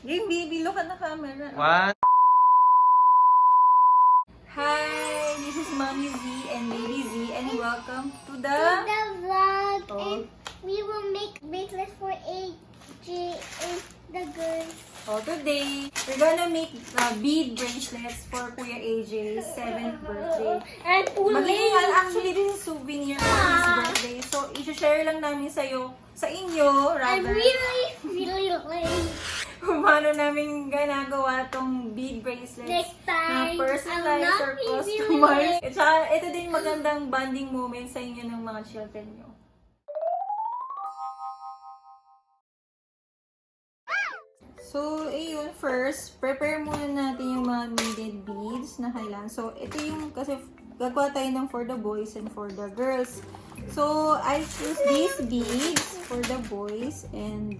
Hey, baby, look at the camera. What? Hi, this is mommyzhie and babyzhie, and welcome to the vlog. Oh. And we will make bracelets for AJ and the girls. Oh, today, we're gonna make bead bracelets for Kuya AJ's 7th birthday. And Maglegal, actually, this is souvenir for his birthday. So, i-share lang namin sa inyo, I'm rather, really late. kung paano namin ginagawa tong bead bracelets Next na time, personalized I'll or not be customized. really At saka, ito din magandang bonding moment sa inyo ng mga children nyo. So, ayun, first, prepare muna natin yung mga needed beads na kailangan. So, ito yung, kasi gagawa tayo ng for the boys and for the girls. So, I choose these beads for the boys and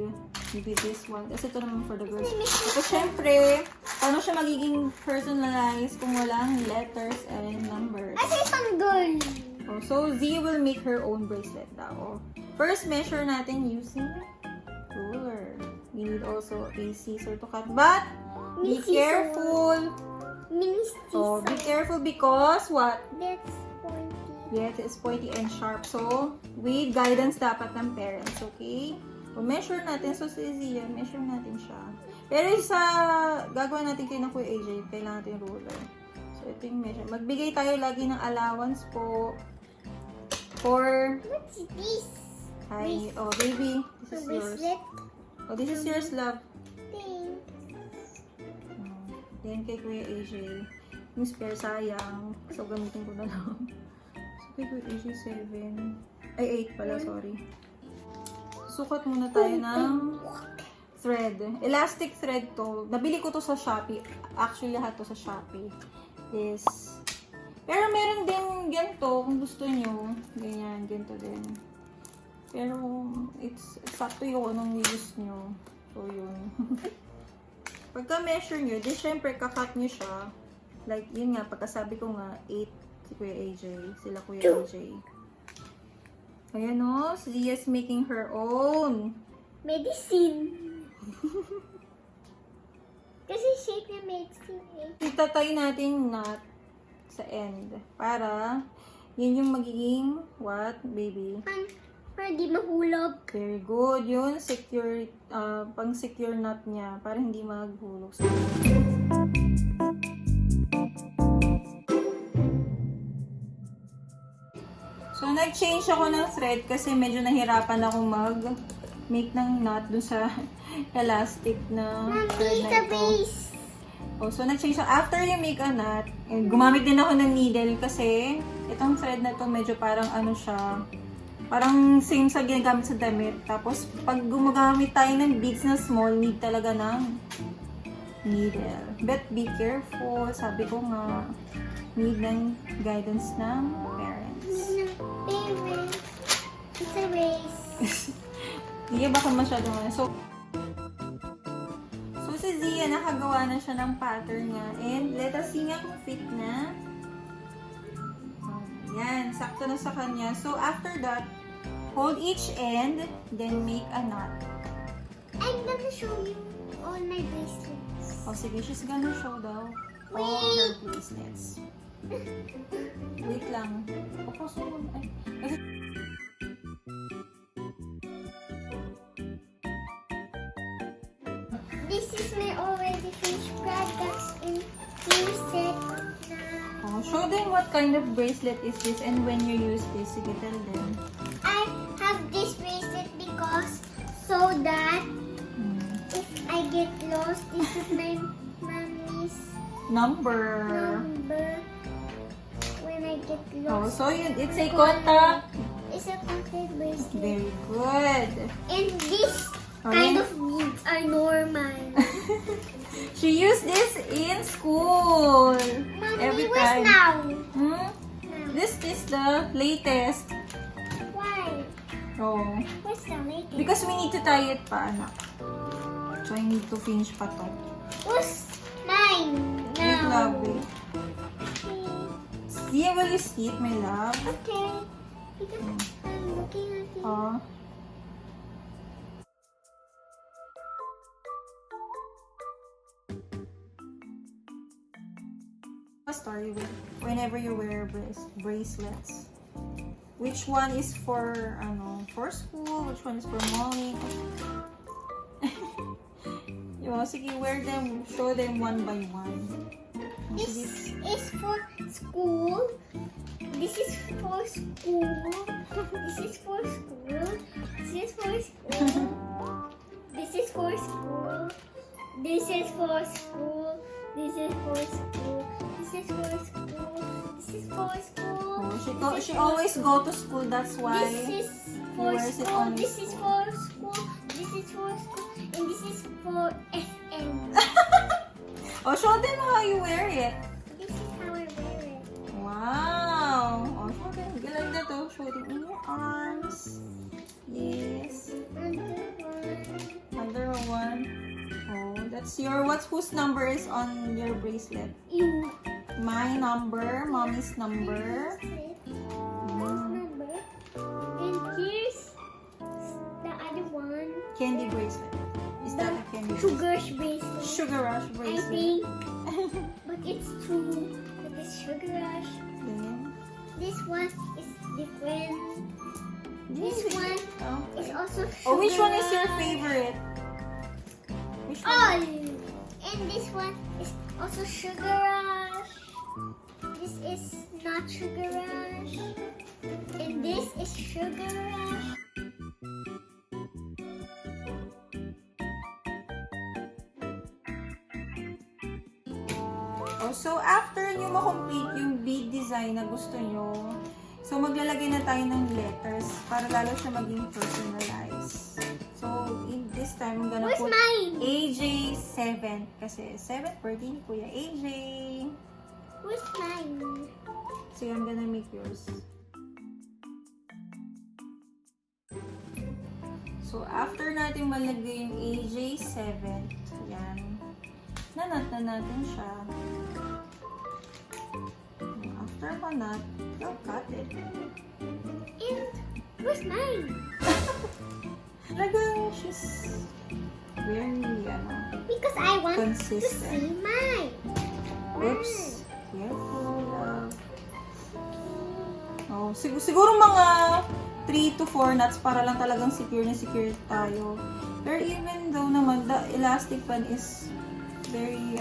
maybe this one. Kasi ito naman for the girls. So, syempre, paano siya magiging personalized kung walang letters and numbers? I say some girl. Oh, so, Zia will make her own bracelet daw. First, measure natin using ruler. We need also a scissor to cut. But, be careful. Oh, be careful because what? That's pointy. Yes, it's pointy and sharp. So, with guidance dapat ng parents, okay? So, measure natin. So, si Zia, measure natin siya. Pero sa gagawa natin kayo ng Kuya AJ, kailangan natin yung ruler. So, ito yung measure. Magbigay tayo lagi ng allowance po for... What's this? Hi, oh, baby. This is yours. Bracelet Oh, this is yours, love. thing. Then kay Kuya AJ, yung spare sayang. So, gamitin ko na lang. So, kay Kuya AJ, 7. Ay, 8 pala, sorry. Sukat muna tayo ng thread. Elastic thread to. Nabili ko to sa Shopee. Actually, lahat to sa Shopee. This. Pero meron din ganito, kung gusto nyo. Ganyan, ganito din. Pero, it's up to you kung anong use nyo. So, yun. Pagka-measure nyo, di syempre, kakat nyo siya. Like, yun nga, pagkasabi ko nga, 8 si Kuya AJ. Sila Kuya AJ. Ayan o, Zia's making her own. Medicine. Kasi shape na medicine eh. Itatay natin yung knot sa end. Para, yun yung magiging, what, baby? Para di mahulog. Very good. Yun, secure, pang-secure knot niya. Para hindi maghulog. So, nag-change ako ng thread kasi medyo nahirapan ako mag-make ng knot dun sa elastic na thread na ito. Oh, so, nag-change ako. After you make a knot, gumamit din ako ng needle kasi itong thread na to medyo parang ano siya, parang same sa ginagamit sa damit. Tapos, pag gumagamit tayo ng beads na small, need talaga ng needle. But be careful. Sabi ko nga, need ng guidance ng parents. It's a race. Zia, baka masyado nga. So, si Zia, nakagawa na siya ng pattern niya. And let us see nga kung fit na. Yan, sakto na sa kanya. So, after that, hold each end, then make a knot. I'm gonna show you all my bracelets. O, sige, she's gonna show daw all her bracelets. Wait lang. O, so, ay, kasi, This is my already finished products in here set now. show them what kind of bracelet is this and when you use this. Sige, tell them. I have this bracelet because so that if I get lost, this is my mommy's Number. number. When I get Oh, lost, so it's a contact. it's a contact bracelet. Very good. And this kind of beads are normal. She used this in school. Mommy, Every where's time. now? Hmm? This is the latest. Why? Oh. Where's the latest? Because we need to tie it pa, anak. So, I need to finish pa to. Who's mine Wait, now? love, wait. Zia, will you sit, my love? Okay. Because I'm looking at you. Oh. Story with whenever you wear bracelets. Which one is for for school? Which one is for morning? Sige, wear them, show them one by one. This is for school. This is for school. This is for school. This is for school. This is for school. This is for school. This is for school. This is for school. This is for school. She always go to school. That's why. This is for school. This is for school. This is for school. And this is for SM. Show them how you wear it. This is how I wear it. Wow. Show them. Like that. Show them in your arms. Yes. Under one. That's your, whose number is on your bracelet? You. My number, mommy's number. Number. And here's the other one. Candy bracelet. Is that a candy Sugar rush bracelet. Sugar rush I bracelet. think. But it's true. But it's sugar rush. Then, This one is different. This one is also sugar which one is your rush. favorite? Which one? All. And this one is also sugar rush. This is not sugar rush. And this is sugar rush. So after nyo ma-complete yung bead design na gusto nyo, so maglalagay na tayo ng letters para lalo siya maging personalized. So in this time, I'm gonna Where's put mine? AJ 7 kasi 7th birthday ni Kuya AJ. Where's mine? So I'm gonna make yours. So after natin malagay yung AJ 7, yan. Nanat na natin siya. After manat, you'll cut it. And where's mine? Talagang she's very, Because I want to consistent. see mine. Oops. Careful, love. Siguro mga 3 to 4 knots para lang talagang secure na secure tayo. Pero even though naman, the elastic band is very,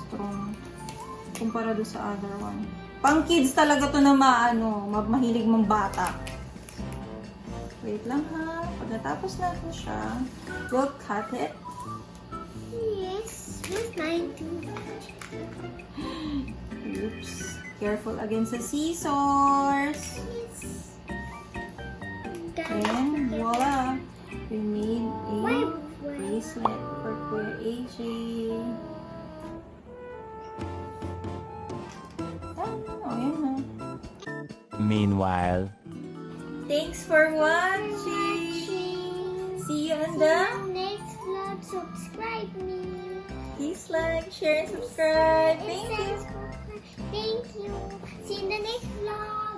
strong kumpara do sa other one. Pang kids talaga to na mahilig mong bata. Wait lang ha. Pag natapos natin siya, we'll cut it. Yes, where's mine too? Oops. Careful against the scissors. Yes. And voila! We made a bracelet for Kuya AJ. Meanwhile, thanks for watching. See you on the next vlog. Subscribe me. please like, share, and subscribe. Thank you. Thank you. See you in the next vlog.